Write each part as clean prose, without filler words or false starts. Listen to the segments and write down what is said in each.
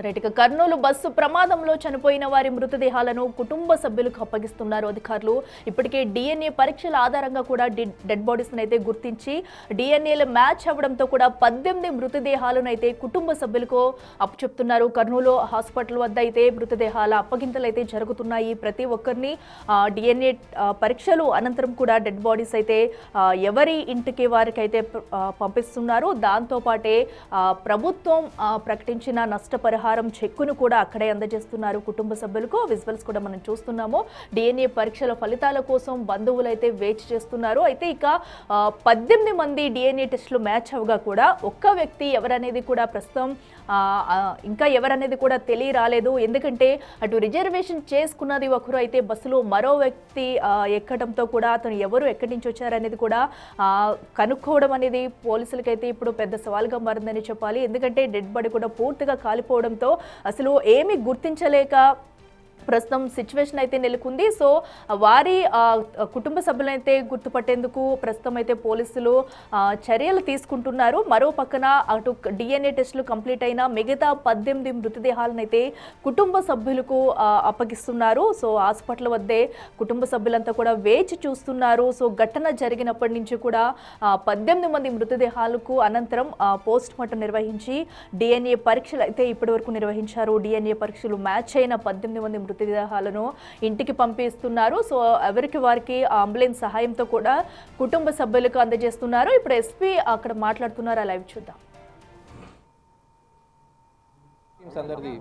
Right Kurnool bus ప్రమాదంలో చనిపోయిన వారి మృతదేహాలను కుటుంబ సభ్యులకు అప్పగిస్తున్నారు అధికారులు. ఇప్పటికే డిఎన్ఏ పరీక్షల ఆధారంగా కూడా డెడ్ బాడీస్ అయితే గుర్తించి డిఎన్ఏలు మ్యాచ్ అవ్వడంతో కూడా 18 మృతదేహాలను అయితే కుటుంబ సభ్యులకు అప్పచెప్తున్నారు. కర్నూలు హాస్పిటల్ వద్ద అయితే మృతదేహాల అప్పగింతలు అయితే జరుగుతున్నాయి. ప్రతి ఒక్కరిని డిఎన్ఏ పరీక్షలు అనంతరం కూడా డెడ్ బాడీస్ అయితే ఎవరి ఇంటికి వారికి అయితే పంపిస్తున్నారు. దాంతో పాటే ప్రభుత్వం ప్రకటించిన నష్టపరిహారం చెక్కును కూడా అక్కడే అందజేస్తున్నారు కుటుంబ సభ్యులకు. విజువల్స్ కూడా మనం చూస్తున్నాము. డిఎన్ఏ పరీక్షల ఫలితాల కోసం బంధువులు అయితే వేచి చేస్తున్నారు. అయితే ఇక 18 మంది డిఎన్ఏ టెస్టులు మ్యాచ్ అవగా కూడా ఒక్క వ్యక్తి ఎవరనేది కూడా ప్రస్తుతం ఇంకా ఎవరనేది కూడా తెలియరాలేదు. ఎందుకంటే అటు రిజర్వేషన్ చేసుకున్నది ఒకరు అయితే బస్సులో మరో వ్యక్తి ఎక్కడంతో కూడా అతను ఎవరు ఎక్కడి నుంచి వచ్చారనేది కూడా కనుక్కోవడం అనేది పోలీసులకైతే ఇప్పుడు పెద్ద సవాల్గా మారిందని చెప్పాలి. ఎందుకంటే డెడ్ బాడీ కూడా పూర్తిగా కాలిపోవడంతో అసలు ఏమీ గుర్తించలేక ప్రస్తుతం సిచ్యువేషన్ అయితే నెలకొంది. సో వారి కుటుంబ సభ్యులైతే గుర్తుపట్టేందుకు ప్రస్తుతం అయితే పోలీసులు చర్యలు తీసుకుంటున్నారు. మరో పక్కన అటు డిఎన్ఏ టెస్టులు కంప్లీట్ అయిన మిగతా 18 మృతదేహాలను అయితే కుటుంబ సభ్యులకు అప్పగిస్తున్నారు. సో హాస్పిటల్ వద్దే కుటుంబ సభ్యులంతా కూడా వేచి చూస్తున్నారు. సో ఘటన జరిగినప్పటి నుంచి కూడా 18 మంది మృతదేహాలకు అనంతరం పోస్ట్ మార్టం నిర్వహించి డిఎన్ఏ పరీక్షలు అయితే ఇప్పటి వరకు నిర్వహించారు. డిఎన్ఏ పరీక్షలు మ్యాచ్ అయిన 18 మంది మృతదేహాలను ఇంటికి పంపిస్తున్నారు. సో ఎవరికి వారికి అంబులెన్స్ సహాయంతో కూడా కుటుంబ సభ్యులకు అందజేస్తున్నారు. ఇప్పుడు ఎస్పీ అక్కడ మాట్లాడుతున్నారు. ఆ లైవ్ చూద్దాం. అందరిది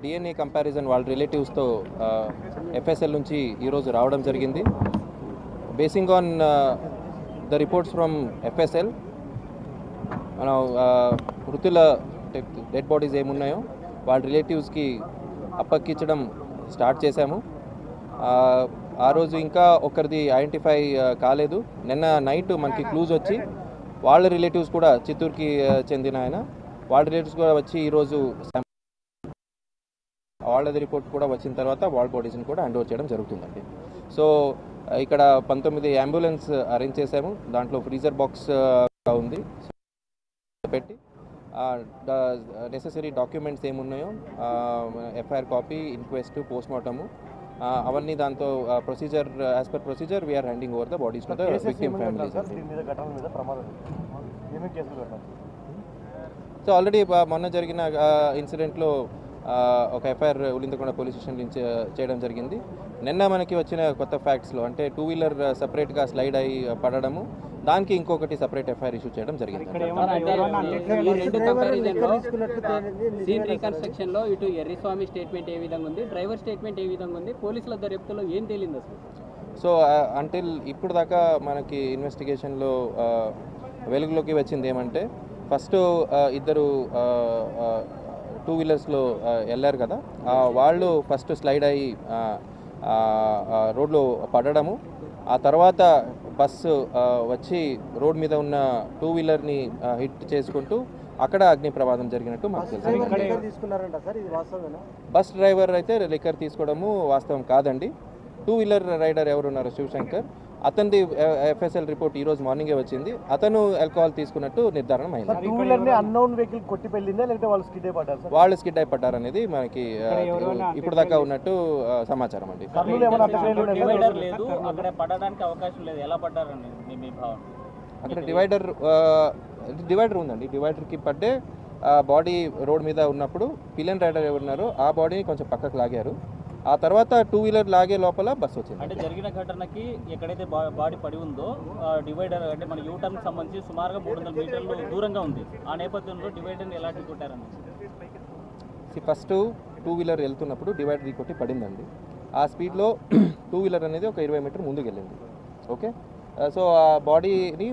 డిఎన్ఏ కంపారిజన్ వాళ్ళ రిలేటివ్స్తో ఎఫ్ఎస్ఎల్ నుంచి ఈరోజు రావడం జరిగింది. Basing on the reports from FSL మనం మృతుల డెడ్ బాడీస్ ఏమున్నాయో వాళ్ళ రిలేటివ్స్కి అప్పగించడం స్టార్ట్ చేశాము. ఆ రోజు ఇంకా ఒకరిది ఐడెంటిఫై కాలేదు. నిన్న నైట్ మనకి క్లూజ్ వచ్చి వాళ్ళ రిలేటివ్స్ కూడా చిత్తూరుకి చెందిన ఆయన వాళ్ళ రిలేటివ్స్ కూడా వచ్చి ఈరోజు వాళ్ళది రిపోర్ట్ కూడా వచ్చిన తర్వాత వాళ్ళ బాడీస్ని కూడా హ్యాండ్ ఓవర్ చేయడం జరుగుతుందండి. సో ఇక్కడ 19 అంబులెన్స్ అరేంజ్ చేశాము. దాంట్లో ఫ్రీజర్ బాక్స్ ఉంది పెట్టి నెసెసరీ డాక్యుమెంట్స్ ఏమున్నాయో FIR copy, inquest, post mortem అవన్నీ దాంతో procedure as per procedure we're handing over the bodies to the victim families. So already మొన్న జరిగిన ఇన్సిడెంట్లో ఒక ఎఫ్ఐఆర్ ఉలిందకొండ పోలీస్ స్టేషన్ నుంచి చేయడం జరిగింది. నిన్న మనకి వచ్చిన కొత్త ఫ్యాక్ట్స్లో అంటే 2 వీలర్ సపరేట్గా స్లైడ్ అయ్యి పడడము, దానికి ఇంకొకటి సపరేట్ ఎఫ్ఐఆర్ ఇష్యూ చేయడం జరిగింది. సీన్ రీకన్స్ట్రక్షన్ లో ఇటు ఎర్రిస్వామి స్టేట్మెంట్ ఏ విధంగా ఉంది, డ్రైవర్ స్టేట్మెంట్ ఏ విధంగా ఉంది, పోలీసుల దర్యాప్తులో ఏం తేలింది అసలు? సో అంటిల్ ఇప్పుడు దాకా మనకి ఇన్వెస్టిగేషన్లో వెలుగులోకి వచ్చింది ఏమంటే ఫస్ట్ ఇద్దరు 2 వీలర్స్లో వెళ్ళారు కదా, వాళ్ళు ఫస్ట్ స్లైడ్ అయ్యి రోడ్లో పడడము, ఆ తర్వాత బస్సు వచ్చి రోడ్ మీద ఉన్న 2 వీలర్ని హిట్ చేసుకుంటూ అక్కడ అగ్ని ప్రమాదం జరిగినట్టు మాకు తెలుసు. బస్ డ్రైవర్ అయితే లిక్కర్ తీసుకోవడము వాస్తవం కాదండి. 2 వీలర్ రైడర్ ఎవరున్నారు శివశంకర్, అతనిది ఎఫ్ఎస్ఎల్ రిపోర్ట్ ఈ రోజు మార్నింగే వచ్చింది. అతను ఆల్కహాల్ తీసుకున్నట్టు నిర్ధారణ అయింది. వాళ్ళు స్కిడ్ అయి పడ్డారు అనేది మనకి ఇప్పుడు దాకా ఉన్నట్టు సమాచారం అండి. అక్కడ డివైడర్ ఉందండి. డివైడర్కి పడ్డే బాడీ రోడ్ మీద ఉన్నప్పుడు పిలియన్ రైడర్ ఎవరున్నారో ఆ బాడీని కొంచెం పక్కకు లాగారు. ఆ తర్వాత 2 వీలర్ లాగే లోపల బస్సు వచ్చింది. అంటే జరిగిన ఘటనకి ఎక్కడైతే బాడీ పడి ఉందో డివైడర్ అంటే మన యూటర్న్ సంబంధించి సుమారుగా 300 మీటర్లు దూరంగా ఉంది. ఆ నేపథ్యంలో డివైడర్ని ఎలా ఢీకొట్టారని ఫస్ట్ 2 వీలర్ వెళ్తున్నప్పుడు డివైడర్ ఢీకొట్టి పడిందండి. ఆ స్పీడ్లో 2 వీలర్ అనేది ఒక 20 మీటర్ ముందుకు వెళ్ళింది. ఓకే, సో ఆ బాడీని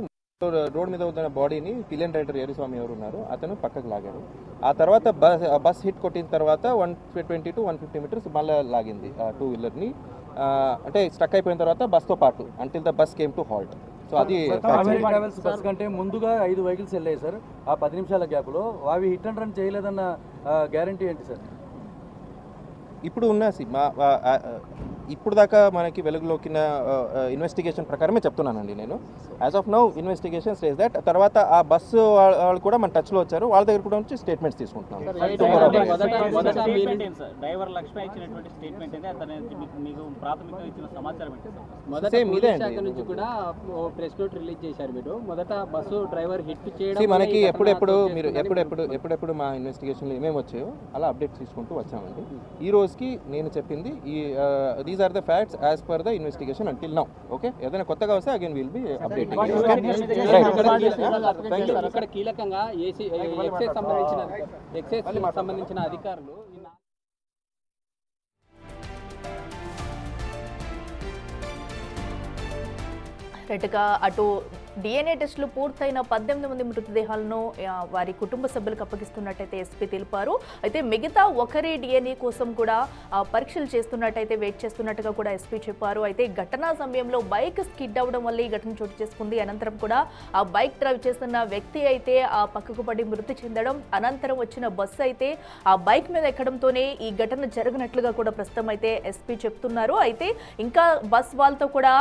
రోడ్ మీద ఉన్న బాడీని పిలియన్ రైడర్ ఎర్రిస్వామి ఎవరు ఉన్నారు అతను పక్కకు లాగాడు. ఆ తర్వాత బస్ హిట్ కొట్టిన తర్వాత 120 to 150 మీటర్స్ మళ్ళీ లాగింది 2 వీలర్ని. అంటే స్టక్ అయిపోయిన తర్వాత బస్తో పాటు until the bus came to halt. So అది బస్ కంటే ముందుగా 5 వెహికల్స్ వెళ్ళాయి సార్. ఆ 10 నిమిషాల గ్యాప్లో అవి హిట్ అండ్ రన్ చేయలేదన్న గ్యారంటీ ఏంటి సార్? ఇప్పుడు ఉన్న ఇప్పుడు దాకా మనకి వెలుగులోకిన ఇన్వెస్టిగేషన్ ప్రకారమే చెప్తున్నానండి నేను. As of now investigation says that. తర్వాత ఆ బస్సు వాళ్ళు కూడా మన టచ్లో వచ్చారు, వాళ్ళ దగ్గర కూడా నుంచి స్టేట్మెంట్స్ తీసుకుంటున్నాం. డ్రైవర్ లక్ష్మి ఇచ్చినటువంటి స్టేట్మెంట్ అయితే అతను మీకు ప్రాథమికంగా ఇచ్చిన సమాచారం ఏంటి సార్? మొదట పోలీస్ శాఖ నుంచి కూడా ప్రెస్ నోట్ రిలీజ్ చేశారు. మీరు మొదట బస్సు డ్రైవర్ హిట్ చేయడం మనకి ఎప్పుడెప్పుడు మా ఇన్వెస్టిగేషన్లో ఏమేమి వచ్చాయో అలా అప్డేట్ తీసుకుంటూ వచ్చామండి. ఈ రోజుకి నేను చెప్పింది these are the facts as per the investigation until now. Okay, ఏదైనా కొత్తగా వస్తే అగైన్ విల్ బి అప్డేటింగ్. ఇక్కడ కీలకంగా ఎక్సైజ్ సంబంధించిన అధికారులు రెట్గా అటు DNA టెస్టులు పూర్తయిన 18 మంది మృతదేహాలను వారి కుటుంబ సభ్యులకు అప్పగిస్తున్నట్టయితే ఎస్పీ తెలిపారు. అయితే మిగతా ఒకరి DNA కోసం కూడా పరీక్షలు చేస్తున్నట్టయితే వెయిట్ చేస్తున్నట్టుగా కూడా ఎస్పీ చెప్పారు. అయితే ఘటనా సమయంలో బైక్ స్కిడ్ అవ్వడం వల్ల ఈ ఘటన చోటు చేసుకుంది. అనంతరం కూడా ఆ బైక్ డ్రైవ్ చేస్తున్న వ్యక్తి అయితే ఆ పక్కకు పడి మృతి చెందడం, అనంతరం వచ్చిన బస్సు అయితే ఆ బైక్ మీద ఎక్కడంతోనే ఈ ఘటన జరిగినట్లుగా కూడా ప్రస్తుతం అయితే ఎస్పీ చెప్తున్నారు. అయితే ఇంకా బస్ వాళ్ళతో కూడా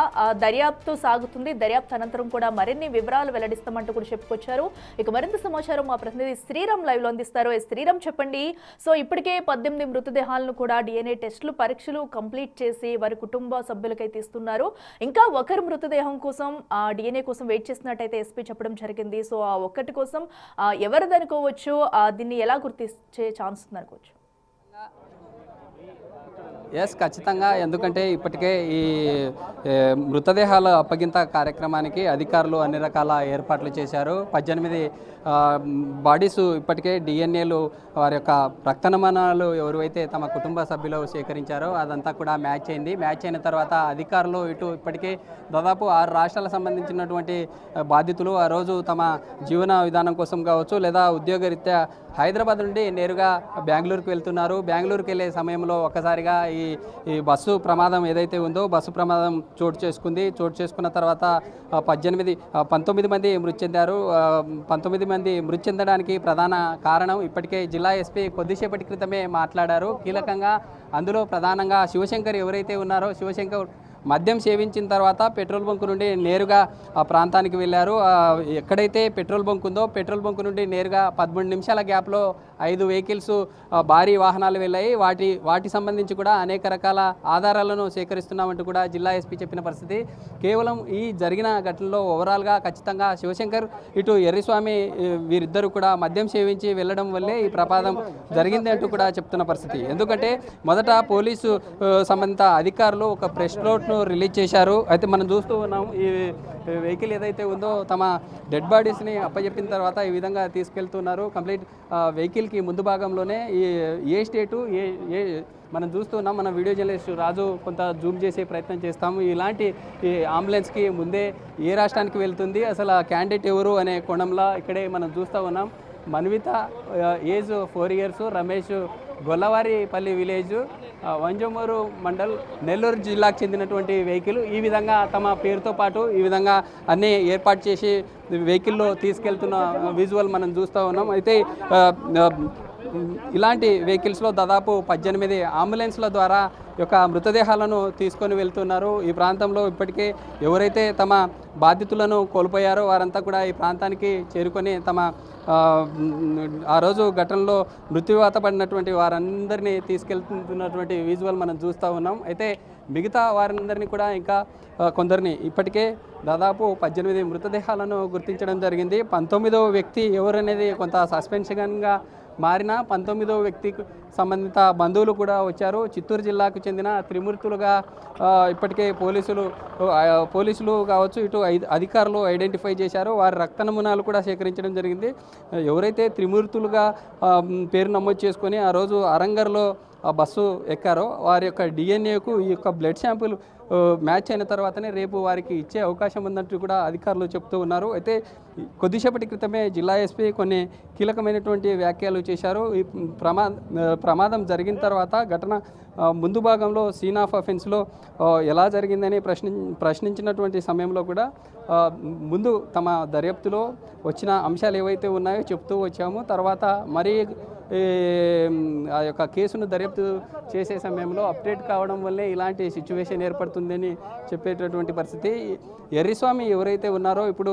దర్యాప్తు సాగుతుంది. దర్యాప్తు అనంతరం కూడా మరిన్ని వివరాలు వెల్లడిస్తామంటూ కూడా చెప్పుకొచ్చారు. ఇక మరింత సమాచారం మా ప్రతినిధి శ్రీరామ్ లైవ్ లో అందిస్తారు. శ్రీరామ్, చెప్పండి. సో ఇప్పటికే 18 మృతదేహాలను కూడా DNA టెస్టులు పరీక్షలు కంప్లీట్ చేసి వారి కుటుంబ సభ్యులకైతే ఇస్తున్నారు. ఇంకా ఒకరి మృతదేహం కోసం DNA కోసం వెయిట్ చేస్తున్నట్టయితే ఎస్పీ చెప్పడం జరిగింది. సో ఆ ఒక్కటి కోసం ఎవరిది అనుకోవచ్చు, దీన్ని ఎలా గుర్తించే ఛాన్స్ ఉంది అనుకోవచ్చు? ఎస్, ఖచ్చితంగా. ఎందుకంటే ఇప్పటికే ఈ మృతదేహాల అప్పగింత కార్యక్రమానికి అధికారులు అన్ని రకాల ఏర్పాట్లు చేశారు. 18 బాడీస్ ఇప్పటికే DNAలు వారి యొక్క రక్త నమూనాలు ఎవరైతే తమ కుటుంబ సభ్యులు సేకరించారో అదంతా కూడా మ్యాచ్ అయింది. మ్యాచ్ అయిన తర్వాత అధికారులు ఇప్పటికే దాదాపు 6 రాష్ట్రాలకు సంబంధించినటువంటి బాధితులు ఆ రోజు తమ జీవన విధానం కోసం కావచ్చు లేదా ఉద్యోగరీత్యా హైదరాబాద్ నుండి నేరుగా బెంగళూరుకు వెళ్తున్నారు. బెంగళూరుకు వెళ్ళే సమయంలో ఒక్కసారిగా ఈ బస్సు ప్రమాదం ఏదైతే ఉందో బస్సు ప్రమాదం చోటు చేసుకుంది. చోటు చేసుకున్న తర్వాత 19 మంది మృతి చెందారు. 19 మంది మృతి చెందడానికి ప్రధాన కారణం ఇప్పటికే జిల్లా ఎస్పీ కొద్దిసేపటి క్రితమే మాట్లాడారు. కీలకంగా అందులో ప్రధానంగా శివశంకర్ ఎవరైతే ఉన్నారో శివశంకర్ మద్యం సేవించిన తర్వాత పెట్రోల్ బంక్ నుండి నేరుగా ఆ ప్రాంతానికి వెళ్ళారు. ఎక్కడైతే పెట్రోల్ బంక్ ఉందో పెట్రోల్ బంక్ నుండి నేరుగా 13 నిమిషాల గ్యాప్లో 5 వెహికల్స్ భారీ వాహనాలు వెళ్ళాయి. వాటి సంబంధించి కూడా అనేక రకాల ఆధారాలను సేకరిస్తున్నామంటూ కూడా జిల్లా ఎస్పీ చెప్పిన పరిస్థితి. కేవలం ఈ జరిగిన ఘటనలో ఓవరాల్గా ఖచ్చితంగా శివశంకర్ ఇటు ఎర్రిస్వామి వీరిద్దరూ కూడా మద్యం సేవించి వెళ్ళడం వల్లే ఈ ప్రమాదం జరిగింది అంటూ కూడా చెప్తున్న పరిస్థితి. ఎందుకంటే మొదట పోలీసు సంబంధిత అధికారులు ఒక ప్రెస్ నోట్ను రిలీజ్ చేశారు. అయితే మనం చూస్తూ ఉన్నాం ఈ వెహికల్ ఏదైతే ఉందో తమ డెడ్ బాడీస్ని అప్పచెప్పిన తర్వాత ఈ విధంగా తీసుకెళ్తున్నారు. కంప్లీట్ వెహికల్కి ముందు భాగంలోనే ఏ స్టేటు ఏ మనం చూస్తున్నాం. మన వీడియో జర్నలిస్ట్ రాజు కొంత జూమ్ చేసే ప్రయత్నం చేస్తాము. ఇలాంటి ఈ అంబులెన్స్కి ముందే ఏ రాష్ట్రానికి వెళ్తుంది, అసలు ఆ క్యాండిడేట్ ఎవరు అనే కోణంలో ఇక్కడే మనం చూస్తూ ఉన్నాం. Manvitha age 4 years, Ramesh Gollavaripalli village, Vanjamuru mandal, Nellore జిల్లాకు చెందినటువంటి వెహికల్. ఈ విధంగా తమ పేరుతో పాటు ఈ విధంగా అన్నీ ఏర్పాటు చేసి వెహికల్లో తీసుకెళ్తున్న విజువల్ మనం చూస్తూ ఉన్నాం. అయితే ఇలాంటి వెహికల్స్లో దాదాపు 18 అంబులెన్స్ల ద్వారా యొక్క మృతదేహాలను తీసుకొని వెళ్తున్నారు. ఈ ప్రాంతంలో ఇప్పటికే ఎవరైతే తమ బాధితులను కోల్పోయారో వారంతా కూడా ఈ ప్రాంతానికి చేరుకొని తమ ఆ రోజు ఘటనలో మృత్యువాత పడినటువంటి వారందరినీ తీసుకెళ్తున్నటువంటి విజువల్ మనం చూస్తూ ఉన్నాం. అయితే మిగతా వారందరినీ కూడా ఇంకా కొందరిని ఇప్పటికే దాదాపు 18 మృతదేహాలను గుర్తించడం జరిగింది. 19వ వ్యక్తి ఎవరనేది కొంత సస్పెన్షన్గా మారిన 19వ వ్యక్తికి సంబంధిత బంధువులు కూడా వచ్చారు. చిత్తూరు జిల్లాకు చెందిన త్రిమూర్తులుగా ఇప్పటికే పోలీసులు కావచ్చు ఇటు అధికారులు ఐడెంటిఫై చేశారు. వారి రక్త నమూనాలు కూడా సేకరించడం జరిగింది. ఎవరైతే త్రిమూర్తులుగా పేరు నమోదు చేసుకొని ఆ రోజు అరంగర్లో బస్సు ఎక్కారో వారి యొక్క DNAకు ఈ యొక్క బ్లడ్ శాంపుల్ మ్యాచ్ అయిన తర్వాతనే రేపు వారికి ఇచ్చే అవకాశం ఉందంటూ కూడా అధికారులు చెప్తూ ఉన్నారు. అయితే కొద్దిసేపటి క్రితమే జిల్లా ఎస్పీ కొన్ని కీలకమైనటువంటి వ్యాఖ్యలు చేశారు. ఈ ప్రమాదం జరిగిన తర్వాత ఘటన ముందు భాగంలో సీన్ ఆఫ్ అఫెన్స్లో ఎలా జరిగిందని ప్రశ్నించినటువంటి సమయంలో కూడా ముందు తమ దర్యాప్తులో వచ్చిన అంశాలు ఏవైతే ఉన్నాయో చెప్తూ వచ్చాము. తర్వాత ఆ యొక్క కేసును దర్యాప్తు చేసే సమయంలో అప్డేట్ కావడం వల్లే ఇలాంటి సిచ్యువేషన్ ఏర్పడుతుందని చెప్పేటటువంటి పరిస్థితి. ఎర్రిస్వామి ఎవరైతే ఉన్నారో ఇప్పుడు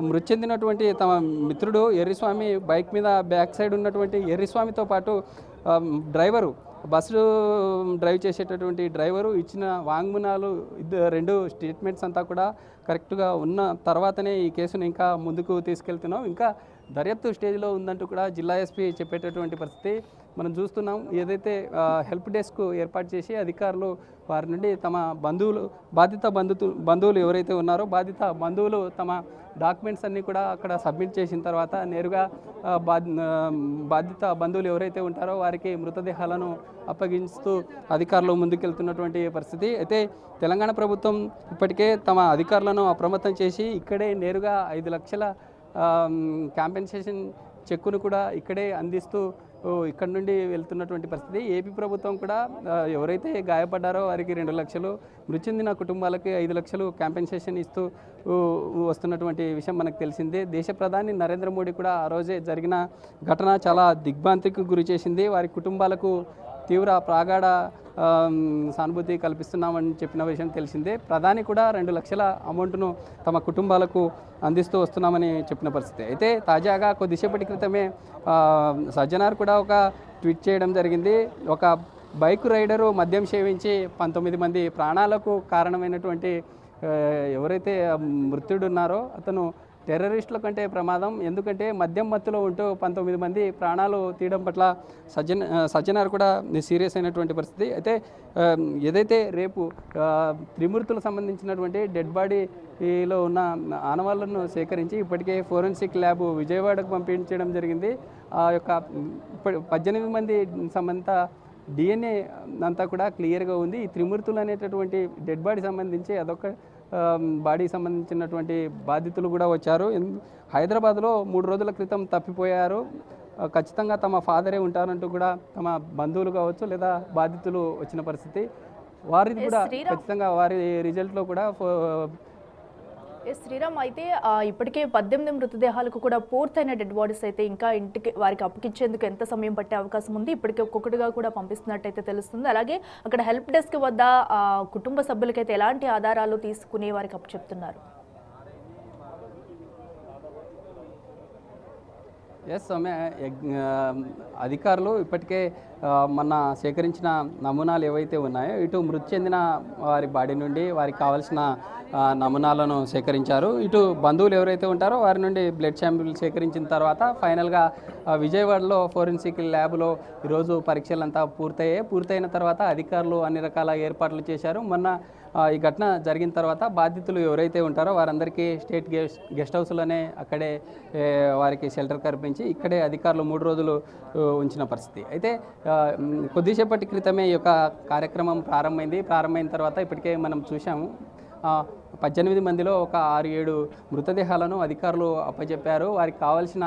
మృతి చెందినటువంటి తమ మిత్రుడు ఎర్రిస్వామి బైక్ మీద బ్యాక్ సైడ్ ఉన్నటువంటి ఎర్రిస్వామితో పాటు డ్రైవరు బస్సు డ్రైవ్ చేసేటటువంటి డ్రైవరు ఇచ్చిన వాంగ్మూలాలు రెండు స్టేట్మెంట్స్ అంతా కూడా కరెక్ట్గా ఉన్న తర్వాతనే ఈ కేసును ఇంకా ముందుకు తీసుకెళ్తున్నాం. ఇంకా దర్యాప్తు స్టేజ్లో ఉందంటూ కూడా జిల్లా ఎస్పీ చెప్పేటటువంటి పరిస్థితి మనం చూస్తున్నాం. ఏదైతే హెల్ప్ డెస్క్ ఏర్పాటు చేసి అధికారులు వారి నుండి తమ బాధిత బంధువులు ఎవరైతే ఉన్నారో బాధిత బంధువులు తమ డాక్యుమెంట్స్ అన్నీ కూడా అక్కడ సబ్మిట్ చేసిన తర్వాత నేరుగా బాధిత బంధువులు ఎవరైతే ఉంటారో వారికి మృతదేహాలను అప్పగిస్తూ అధికారులు ముందుకెళ్తున్నటువంటి పరిస్థితి. అయితే తెలంగాణ ప్రభుత్వం ఇప్పటికే తమ అధికారులను అప్రమత్తం చేసి ఇక్కడే నేరుగా 5 లక్షల కాంపెన్సేషన్ చెక్కును కూడా ఇక్కడే అందిస్తూ ఇక్కడ నుండి వెళ్తున్నటువంటి పరిస్థితి. ఏపీ ప్రభుత్వం కూడా ఎవరైతే గాయపడ్డారో వారికి 2 లక్షలు, మృతి చెందిన కుటుంబాలకి 5 లక్షలు కాంపెన్సేషన్ ఇస్తూ వస్తున్నటువంటి విషయం మనకు తెలిసిందే. దేశ ప్రధాని నరేంద్ర మోడీ కూడా ఆ రోజే జరిగిన ఘటన చాలా దిగ్భ్రాంతికి గురి చేసింది. వారి కుటుంబాలకు తీవ్ర ప్రాగాఢ సానుభూతి కల్పిస్తున్నామని చెప్పిన విషయం తెలిసిందే. ప్రధాని కూడా 2 లక్షల అమౌంట్ను తమ కుటుంబాలకు అందిస్తూ వస్తున్నామని చెప్పిన పరిస్థితి. అయితే తాజాగా కొద్దిసేపటి క్రితమే సజ్జనార్ కూడా ఒక ట్వీట్ చేయడం జరిగింది. ఒక బైక్ రైడరు మద్యం సేవించి 19 మంది ప్రాణాలకు కారణమైనటువంటి ఎవరైతే మృతుడు ఉన్నారో అతను టెర్రరిస్టుల కంటే ప్రమాదం. ఎందుకంటే మద్యం మత్తులో ఉంటూ 19 మంది ప్రాణాలు తీయడం పట్ల సజ్జనార్ కూడా సీరియస్ అయినటువంటి పరిస్థితి. అయితే ఏదైతే రేపు త్రిమూర్తులకు సంబంధించినటువంటి డెడ్ బాడీలో ఉన్న ఆనవాళ్లను సేకరించి ఇప్పటికే ఫోరెన్సిక్ ల్యాబ్ విజయవాడకు పంపించడం జరిగింది. ఆ యొక్క 18 మంది సంబంధిత DNA అంతా కూడా క్లియర్గా ఉంది. ఈ త్రిమూర్తులు అనేటటువంటి డెడ్ బాడీ సంబంధించి అదొక బాడీకి సంబంధించినటువంటి బాధితులు కూడా వచ్చారు. హైదరాబాద్లో 3 రోజుల క్రితం తప్పిపోయారు. ఖచ్చితంగా తమ ఫాదరే ఉంటారంటూ కూడా తమ బంధువులు కావచ్చు లేదా బాధితులు వచ్చిన పరిస్థితి. వారిది కూడా ఖచ్చితంగా వారి రిజల్ట్లో కూడా శ్రీరామ్ అయితే ఇప్పటికే 18 మృతదేహాలకు కూడా పూర్తయిన డెడ్ బాడీస్ అయితే ఇంకా ఇంటికి వారికి అప్పగించేందుకు ఎంత సమయం పట్టే అవకాశం ఉంది? ఇప్పటికే ఒక్కొక్కటిగా కూడా పంపిస్తున్నట్టయితే తెలుస్తుంది. అలాగే అక్కడ హెల్ప్ డెస్క్ వద్ద కుటుంబ సభ్యులకైతే ఎలాంటి ఆధారాలు తీసుకుని వారికి అప్పచెప్తున్నారు? ఎస్ సౌమ్య, అధికారులు ఇప్పటికే మన సేకరించిన నమూనాలు ఏవైతే ఉన్నాయో ఇటు మృతి చెందిన వారి బాడీ నుండి వారికి కావాల్సిన నమూనాలను సేకరించారు. ఇటు బంధువులు ఎవరైతే ఉంటారో వారి నుండి బ్లడ్ శాంపిల్ సేకరించిన తర్వాత ఫైనల్గా విజయవాడలో ఫోరెన్సిక్ ల్యాబ్లో ఈరోజు పరీక్షలంతా పూర్తయిన తర్వాత అధికారులు అన్ని రకాల ఏర్పాట్లు చేశారు. మొన్న ఈ ఘటన జరిగిన తర్వాత బాధితులు ఎవరైతే ఉంటారో వారందరికీ స్టేట్ గెస్ట్ హౌస్లోనే అక్కడే వారికి షెల్టర్ కల్పించి ఇక్కడే అధికారులు 3 రోజులు ఉంచిన పరిస్థితి. అయితే కొద్దిసేపటి క్రితమే ఈ యొక్క కార్యక్రమం ప్రారంభమైన తర్వాత ఇప్పటికే మనం చూసాము 18 మందిలో ఒక 6-7 మృతదేహాలను అధికారులు అప్పచెప్పారు. వారికి కావాల్సిన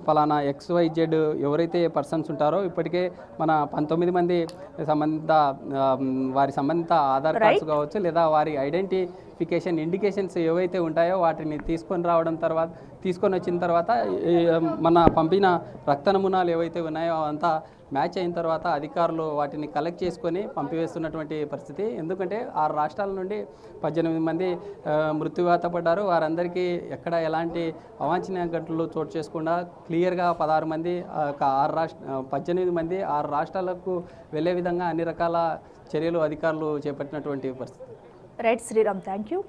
ఫలానా XYZ ఎవరైతే పర్సన్స్ ఉంటారో ఇప్పటికే మన 19 మంది వారి సంబంధిత ఆధార్ కార్డ్స్ కావచ్చు లేదా వారి ఐడెంటిఫికేషన్ ఇండికేషన్స్ ఏవైతే ఉంటాయో వాటిని తీసుకొని వచ్చిన తర్వాత మన పంపిన రక్త నమూనాలు ఏవైతే ఉన్నాయో అంతా మ్యాచ్ అయిన తర్వాత అధికారులు వాటిని కలెక్ట్ చేసుకొని పంపివేస్తున్నటువంటి పరిస్థితి. ఎందుకంటే 6 రాష్ట్రాల నుండి 18 మంది మృత్యువాత పడ్డారు. వారందరికీ ఎక్కడ ఎలాంటి అవాంఛనీయ ఘటనలు చోటు చేసుకుండా క్లియర్గా 16 మంది 18 మంది 6 రాష్ట్రాలకు వెళ్ళే విధంగా అన్ని రకాల చర్యలు అధికారులు చేపట్టినటువంటి పరిస్థితి. Right Sriram, thank you.